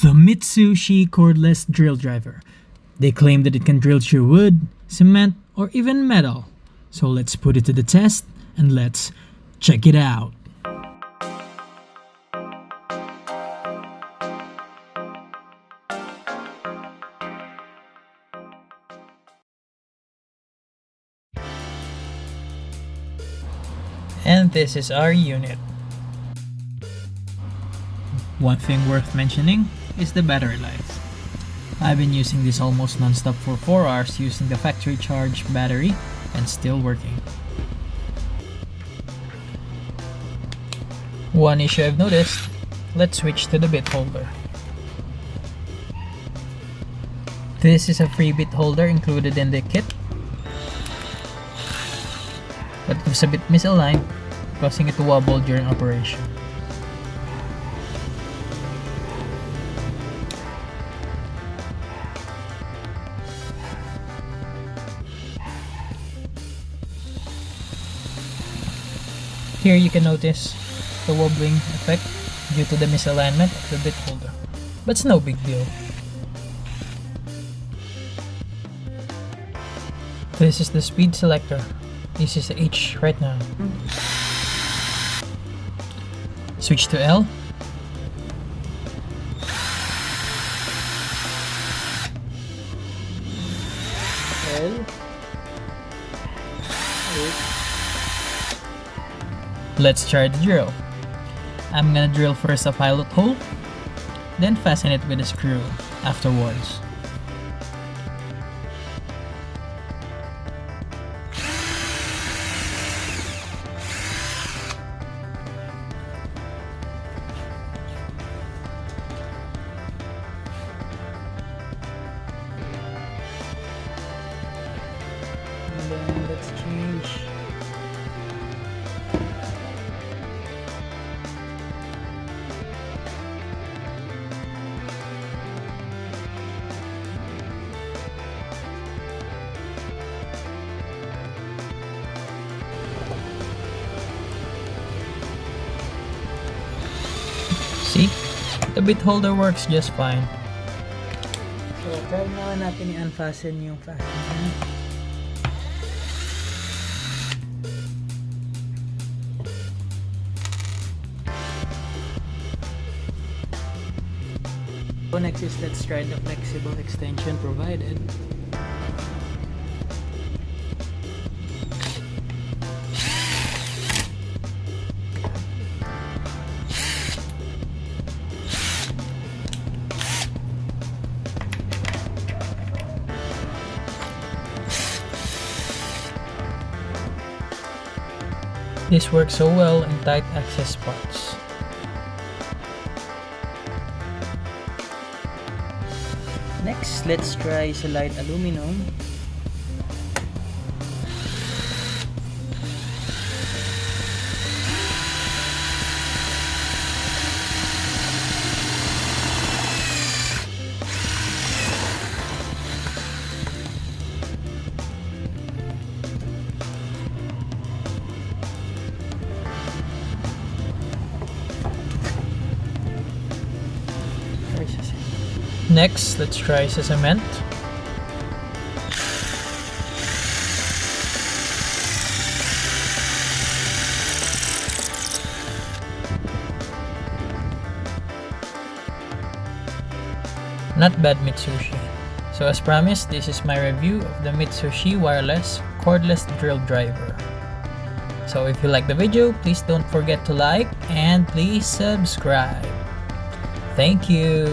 The Mitsushi cordless drill driver. They claim that it can drill through wood, cement, or even metal. So let's put it to the test and let's check it out. And this is our unit. One thing worth mentioning is the battery life. I've been using this almost non-stop for 4 hours using the factory charged battery and still working. One issue I've noticed, let's switch to the bit holder. This is a free bit holder included in the kit, but it was a bit misaligned, causing it to wobble during operation. Here you can notice the wobbling effect due to the misalignment of the bit holder, but it's no big deal. This is the speed selector. This is H right now. Switch to L. L. Let's try the drill. I'm gonna drill first a pilot hole, then fasten it with a screw afterwards. And then let's change. See? The bit holder works just fine. So, try muna natin i-unfasten yung fastener. So next is let's try the flexible extension provided. This works so well in tight access spots. Next, let's try sa light aluminum. Next, let's try sa cement. Not bad, Mitsushi. So as promised, this is my review of the Mitsushi wireless cordless drill driver. So if you like the video, please don't forget to like and please subscribe. Thank you.